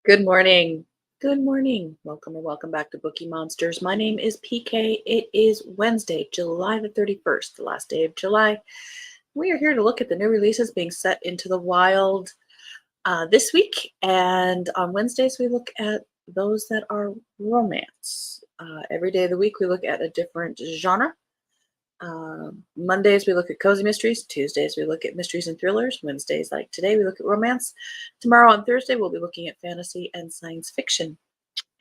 Good morning. Good morning. Welcome or welcome back to Bookeemonsters. My name is PK. It is Wednesday, July the 31st, the last day of July. We are here to look at the new releases being set into the wild this week. And on Wednesdays, we look at those that are romance. Every day of the week, we look at a different genre. Mondays, we look at cozy mysteries. Tuesdays, we look at mysteries and thrillers. Wednesdays, like today, we look at romance. Tomorrow on Thursday, we'll be looking at fantasy and science fiction.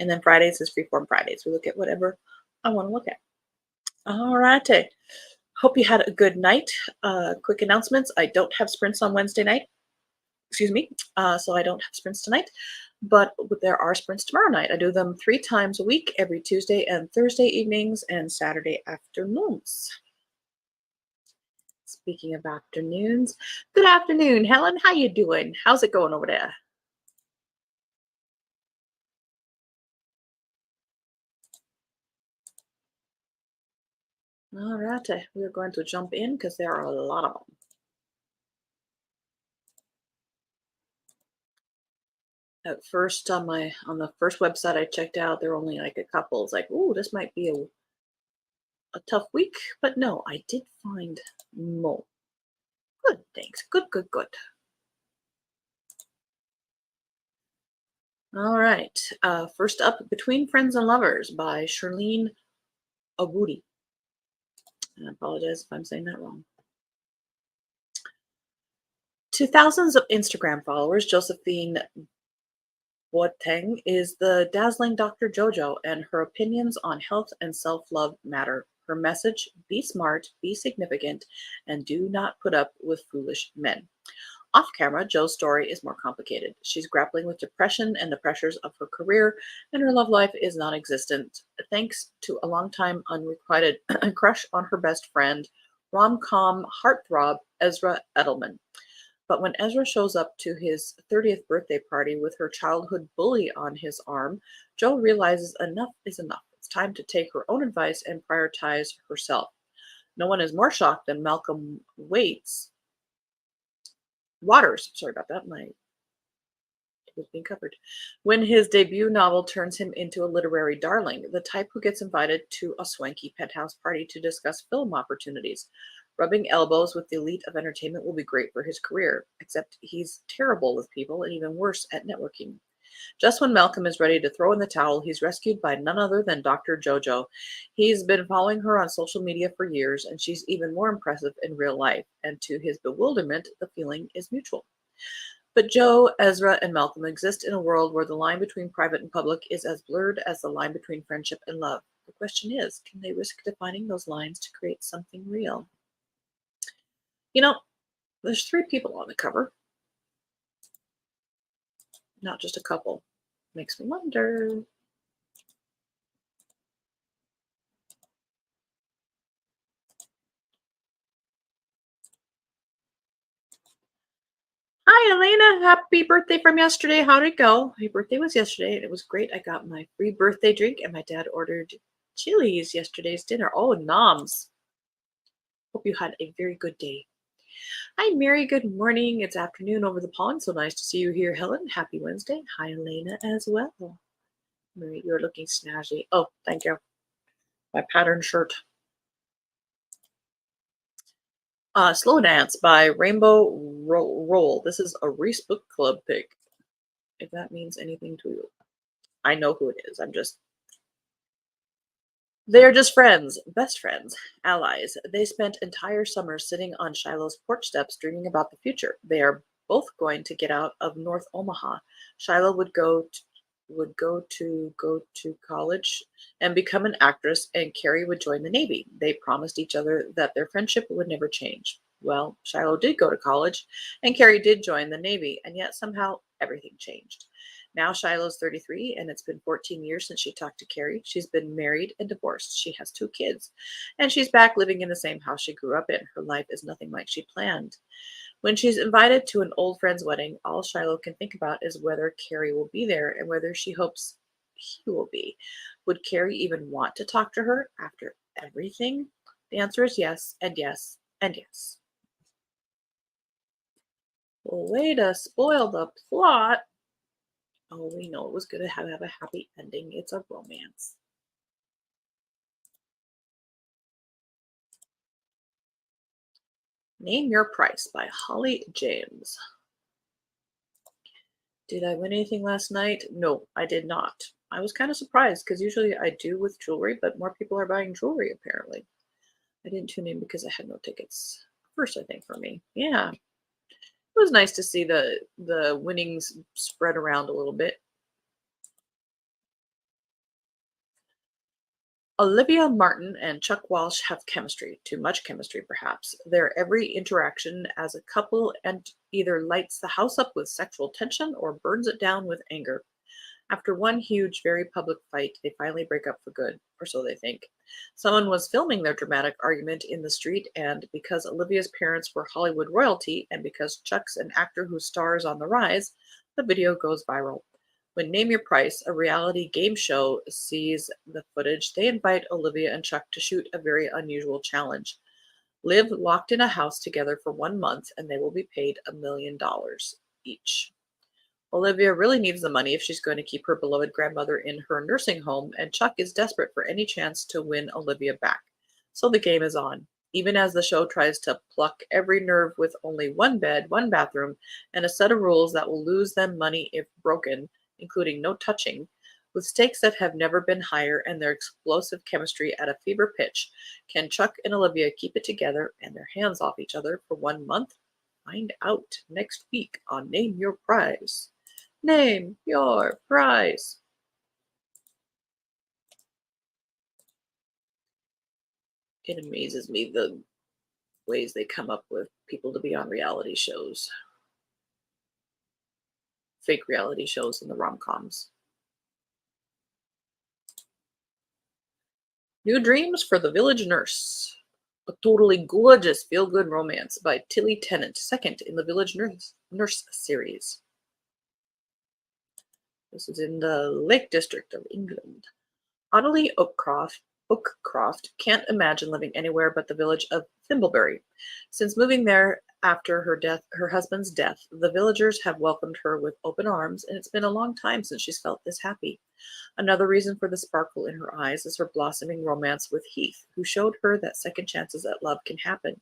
And then Fridays is Freeform Fridays. We look at whatever I want to look at. All righty. Hope you had a good night. Quick announcements. I don't have sprints on Wednesday night. Excuse me. So I don't have sprints tonight. But there are sprints tomorrow night. I do them 3 times a week, every Tuesday and Thursday evenings and Saturday afternoons. Speaking of afternoons, good afternoon, Helen. How you doing? How's it going over there? All right, we're going to jump in because there are a lot of them. At first, on the first website I checked out, there were only like a couple. It's like, ooh, this might be a tough week, but no, I did find more. Good, thanks. Good, good, good. All right. First up, Between Friends and Lovers by Shirlene Awudi. I apologize if I'm saying that wrong. To thousands of Instagram followers, Josephine Boateng is the dazzling Dr. Jojo, and her opinions on health and self-love matter. Her message: be smart, be significant, and do not put up with foolish men. Off camera, Jo's story is more complicated. She's grappling with depression and the pressures of her career, and her love life is non existent, thanks to a longtime unrequited crush on her best friend, rom com heartthrob Ezra Edelman. But when Ezra shows up to his 30th birthday party with her childhood bully on his arm, Jo realizes enough is enough. It's time to take her own advice and prioritize herself. No one is more shocked than Malcolm Waters. Sorry about that. It was being covered. When his debut novel turns him into a literary darling, the type who gets invited to a swanky penthouse party to discuss film opportunities. Rubbing elbows with the elite of entertainment will be great for his career, except he's terrible with people and even worse at networking. Just when Malcolm is ready to throw in the towel, he's rescued by none other than Dr. Jojo. He's been following her on social media for years, and she's even more impressive in real life. And to his bewilderment, the feeling is mutual. But Jo, Ezra, and Malcolm exist in a world where the line between private and public is as blurred as the line between friendship and love. The question is, can they risk defining those lines to create something real? You know, there's 3 people on the cover, not just a couple. Makes me wonder. Hi, Elena. Happy birthday from yesterday. How'd it go? My birthday was yesterday, and it was great. I got my free birthday drink, and my dad ordered Chili's yesterday's dinner. Oh, noms. Hope you had a very good day. Hi, Mary. Good morning. It's afternoon over the pond. So nice to see you here, Helen. Happy Wednesday. Hi, Elena, as well. Mary, you're looking snazzy. Oh, thank you. My pattern shirt. Slow Dance by Rainbow Roll. This is a Reese Book Club pick, if that means anything to you. I know who it is. They're just friends, best friends, allies. They spent entire summers sitting on Shiloh's porch steps dreaming about the future. They are both going to get out of North Omaha. Shiloh would go to college and become an actress, and Carrie would join the Navy. They promised each other that their friendship would never change. Well, Shiloh did go to college, and Carrie did join the Navy, and yet somehow everything changed. Now Shiloh's 33, and it's been 14 years since she talked to Carrie. She's been married and divorced. She has 2 kids, and she's back living in the same house she grew up in. Her life is nothing like she planned. When she's invited to an old friend's wedding, all Shiloh can think about is whether Carrie will be there and whether she hopes he will be. Would Carrie even want to talk to her after everything? The answer is yes, and yes, and yes. Well, way to spoil the plot. Oh, we know it was going to have a happy ending. It's a romance. Name Your Price by Holly James. Did I win anything last night? No, I did not. I was kind of surprised because usually I do with jewelry, but more people are buying jewelry apparently. I didn't tune in because I had no tickets. First, I think for me. Yeah. It was nice to see the winnings spread around a little bit. Olivia Martin and Chuck Walsh have chemistry, too much chemistry perhaps. Their every interaction as a couple and either lights the house up with sexual tension or burns it down with anger. After one huge, very public fight, they finally break up for good, or so they think. Someone was filming their dramatic argument in the street, and because Olivia's parents were Hollywood royalty, and because Chuck's an actor whose star is on the rise, the video goes viral. When Name Your Price, a reality game show, sees the footage, they invite Olivia and Chuck to shoot a very unusual challenge. Live locked in a house together for 1 month, and they will be paid $1 million each. Olivia really needs the money if she's going to keep her beloved grandmother in her nursing home, and Chuck is desperate for any chance to win Olivia back. So the game is on. Even as the show tries to pluck every nerve with only one bed, one bathroom, and a set of rules that will lose them money if broken, including no touching, with stakes that have never been higher and their explosive chemistry at a fever pitch, can Chuck and Olivia keep it together and their hands off each other for 1 month? Find out next week on Name Your Prize. Name your price. It amazes me the ways they come up with people to be on reality shows, fake reality shows in the rom-coms. New Dreams for the Village Nurse. A totally gorgeous feel-good romance by Tilly Tennant, second in the Village Nurse series. This is in the Lake District of England. Audley Oakcroft can't imagine living anywhere but the village of Thimbleberry. Since moving there after her husband's death, the villagers have welcomed her with open arms, and it's been a long time since she's felt this happy. Another reason for the sparkle in her eyes is her blossoming romance with Heath, who showed her that second chances at love can happen.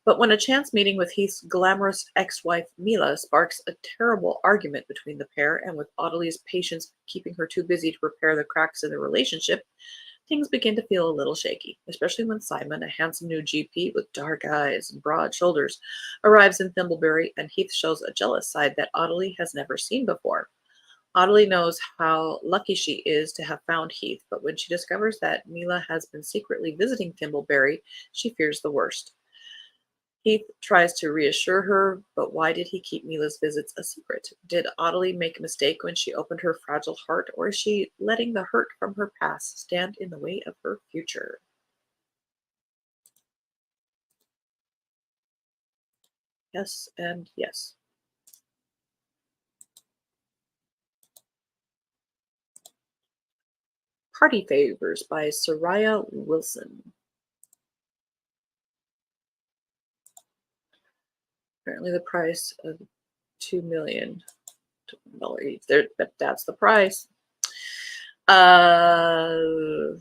But when a chance meeting with Heath's glamorous ex-wife Mila sparks a terrible argument between the pair, and with Audley's patience keeping her too busy to repair the cracks in the relationship, things begin to feel a little shaky, especially when Simon, a handsome new GP with dark eyes and broad shoulders, arrives in Thimbleberry, and Heath shows a jealous side that Audley has never seen before. Audley knows how lucky she is to have found Heath, but when she discovers that Mila has been secretly visiting Thimbleberry, she fears the worst. Heath tries to reassure her, but why did he keep Mila's visits a secret? Did Audley make a mistake when she opened her fragile heart, or is she letting the hurt from her past stand in the way of her future? Yes and yes. Party Favors by Soraya Wilson. Apparently the price of $2 million each. But that's the price. For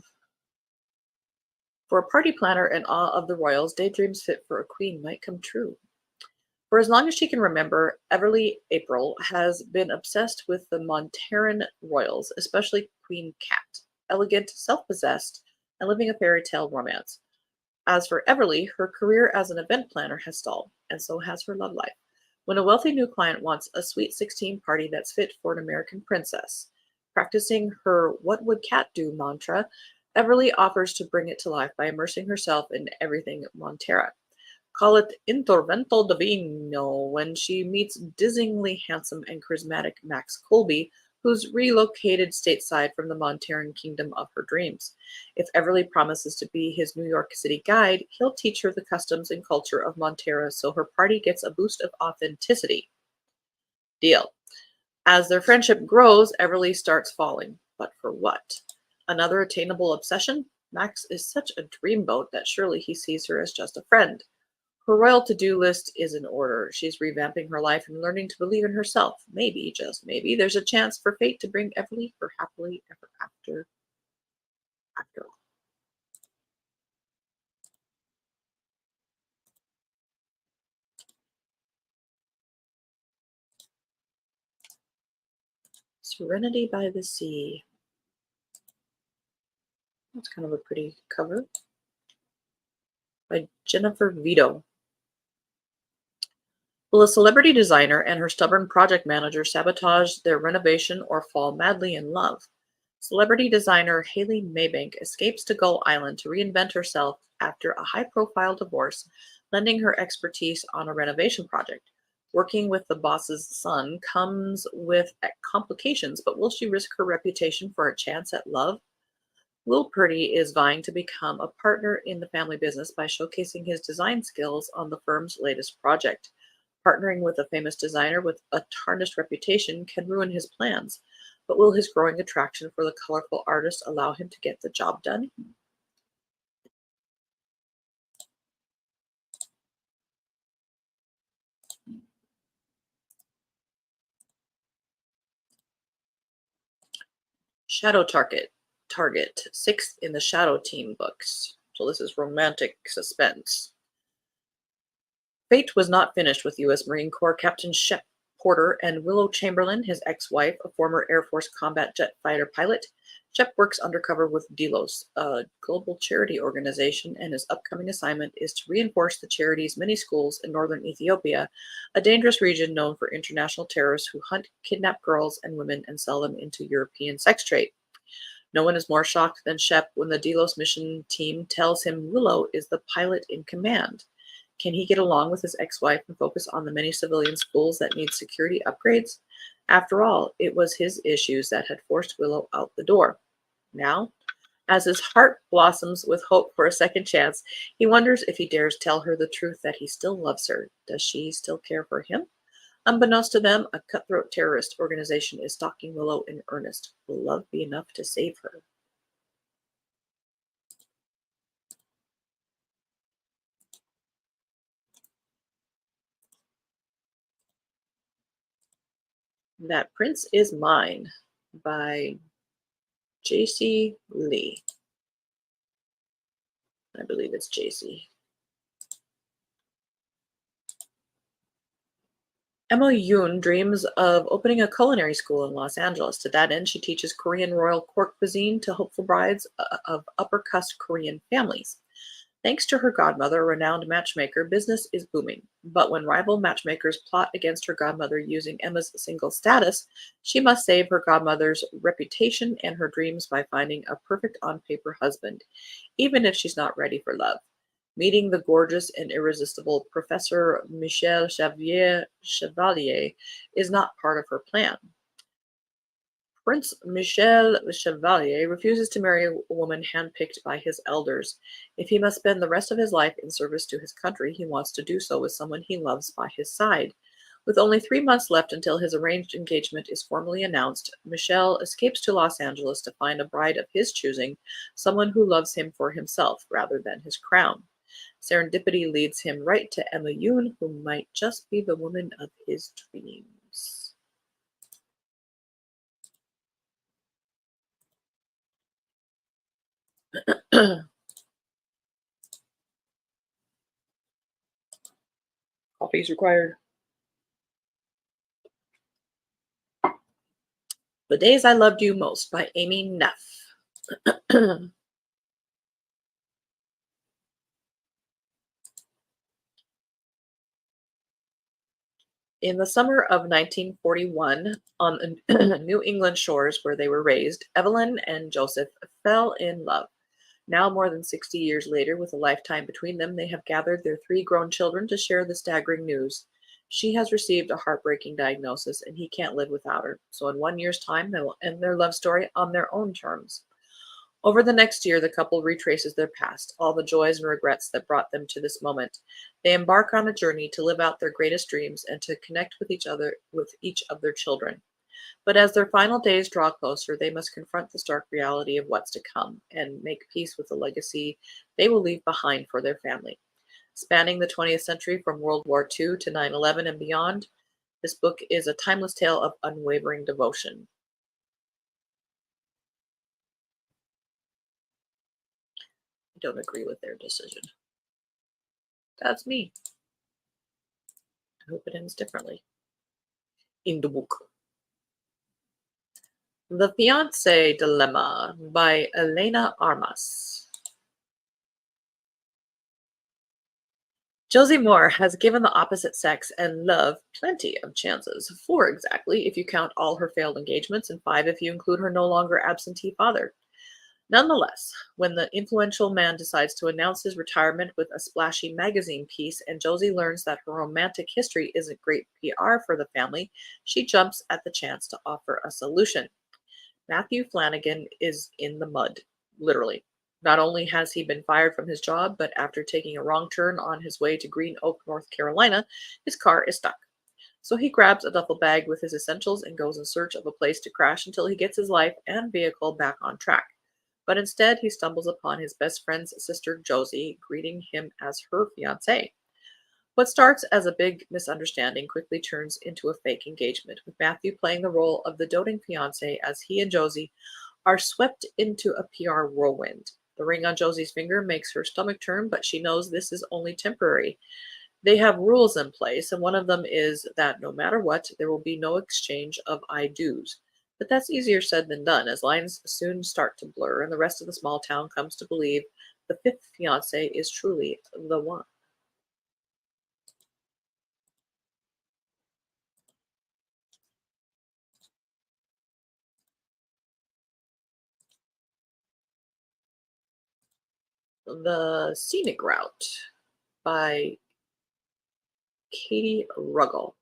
a party planner in awe of the royals, daydreams fit for a queen might come true. For as long as she can remember, Everly April has been obsessed with the Monteran royals, especially Queen Cat, elegant, self-possessed, and living a fairy tale romance. As for Everly, her career as an event planner has stalled, and so has her love life. When a wealthy new client wants a sweet 16 party that's fit for an American princess, practicing her "What would Cat do" mantra, Everly offers to bring it to life by immersing herself in everything Montera. Call it intervento divino when she meets dizzyingly handsome and charismatic Max Colby, who's relocated stateside from the Monteran kingdom of her dreams. If Everly promises to be his New York City guide, he'll teach her the customs and culture of Montera so her party gets a boost of authenticity. Deal. As their friendship grows, Everly starts falling. But for what? Another attainable obsession? Max is such a dreamboat that surely he sees her as just a friend. Her royal to-do list is in order. She's revamping her life and learning to believe in herself. Maybe, just maybe, there's a chance for fate to bring Everly her happily ever after all. Serenity by the Sea. That's kind of a pretty cover by Jennifer Vito. Will a celebrity designer and her stubborn project manager sabotage their renovation or fall madly in love? Celebrity designer Haley Maybank escapes to Gull Island to reinvent herself after a high profile divorce, lending her expertise on a renovation project. Working with the boss's son comes with complications, but will she risk her reputation for a chance at love? Will Purdy is vying to become a partner in the family business by showcasing his design skills on the firm's latest project. Partnering with a famous designer with a tarnished reputation can ruin his plans, but will his growing attraction for the colorful artist allow him to get the job done? Shadow Target, sixth in the Shadow Team books. So this is romantic suspense. Fate was not finished with U.S. Marine Corps Captain Shep Porter and Willow Chamberlain, his ex-wife, a former Air Force combat jet fighter pilot. Shep works undercover with Delos, a global charity organization, and his upcoming assignment is to reinforce the charity's many schools in northern Ethiopia, a dangerous region known for international terrorists who hunt, kidnap girls and women and sell them into European sex trade. No one is more shocked than Shep when the Delos mission team tells him Willow is the pilot in command. Can he get along with his ex-wife and focus on the many civilian schools that need security upgrades? After all, it was his issues that had forced Willow out the door. Now, as his heart blossoms with hope for a second chance, he wonders if he dares tell her the truth that he still loves her. Does she still care for him? Unbeknownst to them, a cutthroat terrorist organization is stalking Willow in earnest. Will love be enough to save her? That Prince is Mine by J.C. Lee. I believe it's J.C. Emma Yoon dreams of opening a culinary school in Los Angeles. To that end, she teaches Korean royal court cuisine to hopeful brides of upper caste Korean families. Thanks to her godmother, a renowned matchmaker, business is booming. But when rival matchmakers plot against her godmother using Emma's single status, she must save her godmother's reputation and her dreams by finding a perfect on-paper husband, even if she's not ready for love. Meeting the gorgeous and irresistible Professor Michel Chevalier is not part of her plan. Prince Michel Chevalier refuses to marry a woman handpicked by his elders. If he must spend the rest of his life in service to his country, he wants to do so with someone he loves by his side. With only 3 months left until his arranged engagement is formally announced, Michel escapes to Los Angeles to find a bride of his choosing, someone who loves him for himself rather than his crown. Serendipity leads him right to Emma Yoon, who might just be the woman of his dreams. Coffee's required. The Days I Loved You Most by Amy Neff. In the summer of 1941, on the New England shores where they were raised, Evelyn and Joseph fell in love. Now, more than 60 years later, with a lifetime between them, they have gathered their 3 grown children to share the staggering news. She has received a heartbreaking diagnosis, and he can't live without her. So, in 1 year's time, they will end their love story on their own terms. Over the next year, the couple retraces their past, all the joys and regrets that brought them to this moment. They embark on a journey to live out their greatest dreams and to connect with each other, with each of their children. But as their final days draw closer, they must confront the stark reality of what's to come and make peace with the legacy they will leave behind for their family. spanning the 20th century from World War II to 9/11 and beyond. This book is a timeless tale of unwavering devotion. I don't agree with their decision. That's me. I hope it ends differently. In the book. The Fiancé Dilemma by Elena Armas. Josie Moore has given the opposite sex and love plenty of chances. 4 exactly, if you count all her failed engagements, and 5 if you include her no longer absentee father. Nonetheless, when the influential man decides to announce his retirement with a splashy magazine piece and Josie learns that her romantic history isn't great PR for the family, she jumps at the chance to offer a solution. Matthew Flanagan is in the mud, literally. Not only has he been fired from his job, but after taking a wrong turn on his way to Green Oak, North Carolina, his car is stuck. So he grabs a duffel bag with his essentials and goes in search of a place to crash until he gets his life and vehicle back on track. But instead, he stumbles upon his best friend's sister, Josie, greeting him as her fiancé. What starts as a big misunderstanding quickly turns into a fake engagement, with Matthew playing the role of the doting fiancé as he and Josie are swept into a PR whirlwind. The ring on Josie's finger makes her stomach turn, but she knows this is only temporary. They have rules in place, and one of them is that no matter what, there will be no exchange of I do's. But that's easier said than done, as lines soon start to blur, and the rest of the small town comes to believe the fifth fiancé is truly the one. The Scenic Route by Katie Ruggles.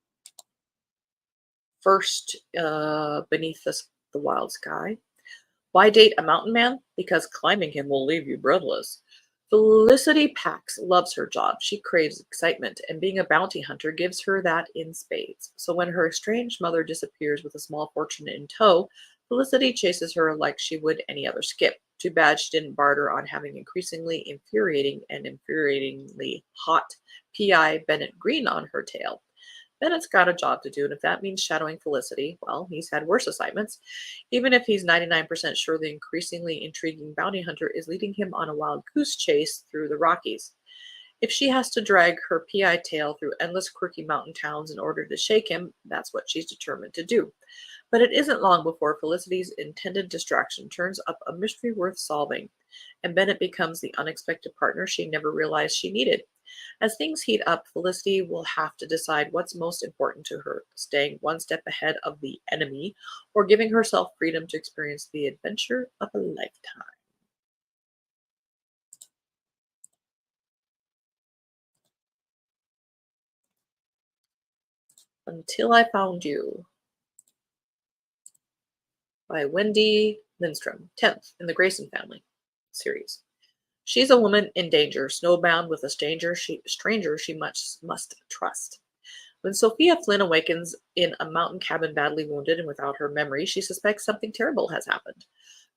First, Beneath the Wild Sky. Why date a mountain man? Because climbing him will leave you breathless. Felicity Pax loves her job. She craves excitement, and being a bounty hunter gives her that in spades. So when her estranged mother disappears with a small fortune in tow, Felicity chases her like she would any other skip. Too bad she didn't barter on having increasingly infuriating and infuriatingly hot P.I. Bennett Green on her tail. Bennett's got a job to do, and if that means shadowing Felicity, well, he's had worse assignments, even if he's 99% sure the increasingly intriguing bounty hunter is leading him on a wild goose chase through the Rockies. If she has to drag her PI tail through endless quirky mountain towns in order to shake him, that's what she's determined to do. But it isn't long before Felicity's intended distraction turns up a mystery worth solving, and Bennett becomes the unexpected partner she never realized she needed. As things heat up, Felicity will have to decide what's most important to her, staying one step ahead of the enemy or giving herself freedom to experience the adventure of a lifetime. Until I Found You by Wendy Lindstrom, 10th in the Grayson family series. She's a woman in danger, snowbound with a stranger she must trust. When Sophia Flynn awakens in a mountain cabin badly wounded and without her memory, she suspects something terrible has happened.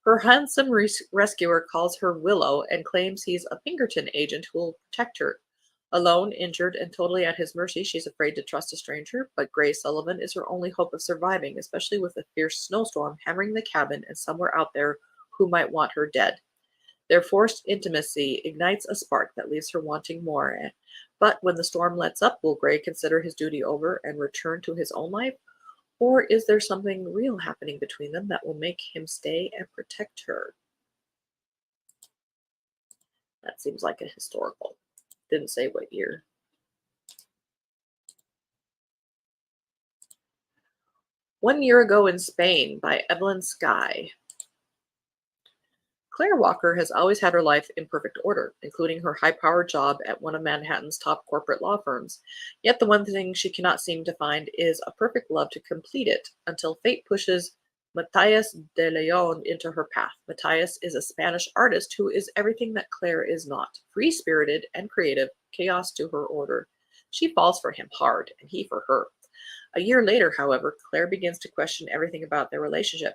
Her handsome rescuer calls her Willow and claims he's a Pinkerton agent who will protect her. Alone, injured, and totally at his mercy, she's afraid to trust a stranger, but Gray Sullivan is her only hope of surviving, especially with a fierce snowstorm hammering the cabin and somewhere out there who might want her dead. Their forced intimacy ignites a spark that leaves her wanting more. But when the storm lets up, will Gray consider his duty over and return to his own life? Or is there something real happening between them that will make him stay and protect her? That seems like a historical. Didn't say what year. One Year Ago in Spain by Evelyn Skye. Claire Walker has always had her life in perfect order, including her high-powered job at one of Manhattan's top corporate law firms. Yet the one thing she cannot seem to find is a perfect love to complete it, until fate pushes Matthias de Leon into her path. Matthias is a Spanish artist who is everything that Claire is not, free-spirited and creative, chaos to her order. She falls for him hard, and he for her. A year later, however, Claire begins to question everything about their relationship.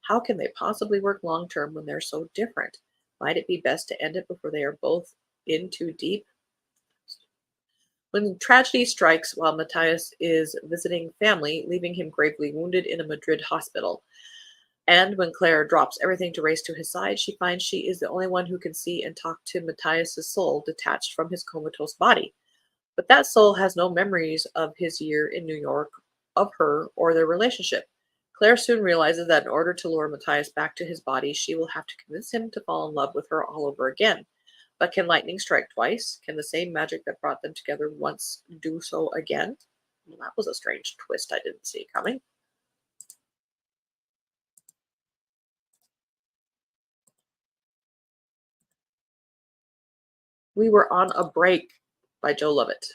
How can they possibly work long term when they're so different? Might it be best to end it before they are both in too deep? When tragedy strikes while Matthias is visiting family, leaving him gravely wounded in a Madrid hospital. And when Claire drops everything to race to his side, she finds she is the only one who can see and talk to Matthias's soul detached from his comatose body. But that soul has no memories of his year in New York, of her, or their relationship. Claire soon realizes that in order to lure Matthias back to his body, she will have to convince him to fall in love with her all over again. But can lightning strike twice? Can the same magic that brought them together once do so again? Well, that was a strange twist I didn't see coming. We Were on a Break by Joe Lovett.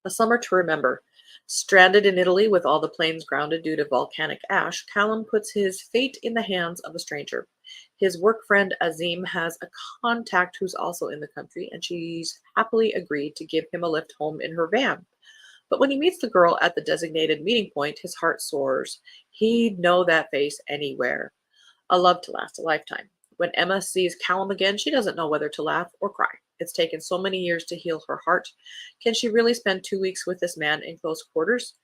A Summer to Remember. Stranded in Italy with all the planes grounded due to volcanic ash, Callum puts his fate in the hands of a stranger. His work friend Azim has a contact who's also in the country, and she's happily agreed to give him a lift home in her van. But when he meets the girl at the designated meeting point, his heart soars. He'd know that face anywhere. A love to last a lifetime. When Emma sees Callum again, she doesn't know whether to laugh or cry. It's taken so many years to heal her heart. Can she really spend 2 weeks with this man in close quarters?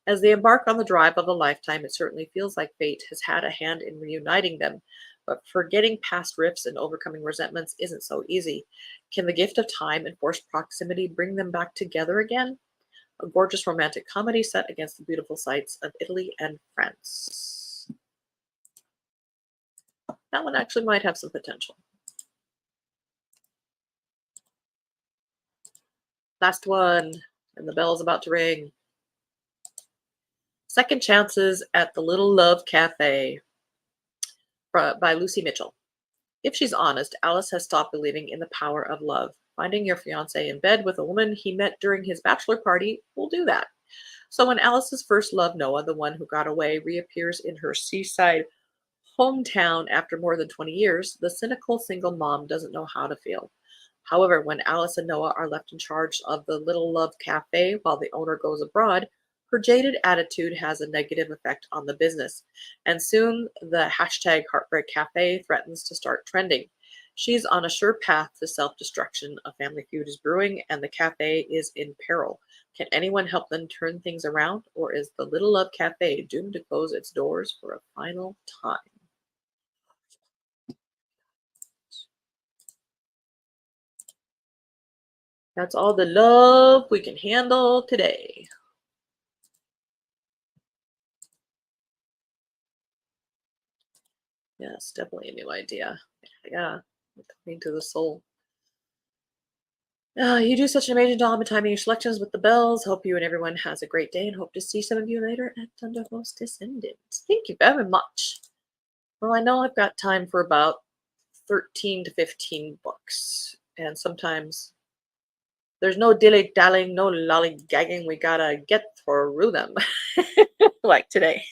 As they embark on the drive of a lifetime, it certainly feels like fate has had a hand in reuniting them. But forgetting past rifts and overcoming resentments isn't so easy. Can the gift of time and forced proximity bring them back together again? A gorgeous romantic comedy set against the beautiful sights of Italy and France. That one actually might have some potential. Last one, and the bell's about to ring. Second Chances at the Little Love Cafe by Lucy Mitchell. If she's honest, Alice has stopped believing in the power of love. Finding your fiancé in bed with a woman he met during his bachelor party will do that. So when Alice's first love, Noah, the one who got away, reappears in her seaside hometown after more than 20 years, the cynical single mom doesn't know how to feel. However, when Alice and Noah are left in charge of the Little Love Cafe while the owner goes abroad, her jaded attitude has a negative effect on the business, and soon the hashtag Heartbreak Cafe threatens to start trending. She's on a sure path to self-destruction. A family feud is brewing, and the cafe is in peril. Can anyone help them turn things around, or is the Little Love Cafe doomed to close its doors for a final time? That's all the love we can handle today. Yes, definitely a new idea. Yeah, talking to the soul. You do such an amazing job of timing your selections with the bells. Hope you and everyone has a great day and hope to see some of you later at Thunderbolt's Descendants. Thank you very much. Well, I know I've got time for about 13 to 15 books, and sometimes there's no dilly-dallying, no lollygagging. We gotta get through them, like today.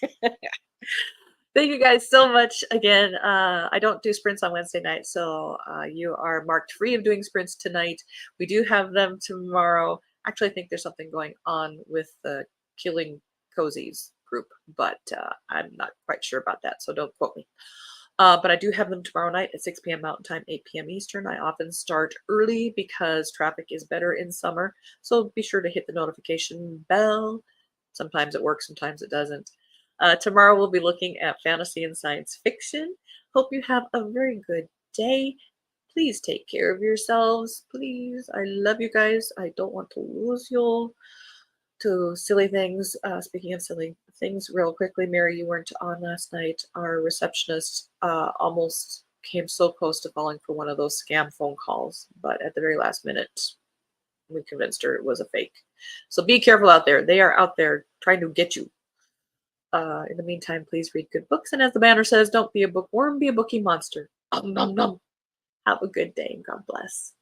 Thank you guys so much again. I don't do sprints on Wednesday night, so you are marked free of doing sprints tonight. We do have them tomorrow. Actually, I think there's something going on with the Killing Cozies group, but I'm not quite sure about that, so don't quote me. But I do have them tomorrow night at 6 p.m. Mountain Time, 8 p.m. Eastern. I often start early because traffic is better in summer, so be sure to hit the notification bell. Sometimes it works, sometimes it doesn't. Tomorrow we'll be looking at fantasy and science fiction. Hope you have a very good day. Please take care of yourselves. Please. I love you guys. I don't want to lose you to silly things. Speaking of silly things, real quickly, Mary, you weren't on last night. Our receptionist almost came so close to falling for one of those scam phone calls, but at the very last minute, we convinced her it was a fake. So be careful out there. They are out there trying to get you. In the meantime, please read good books. And as the banner says, don't be a bookworm, be a bookie monster. Nom nom nom. Have a good day and God bless.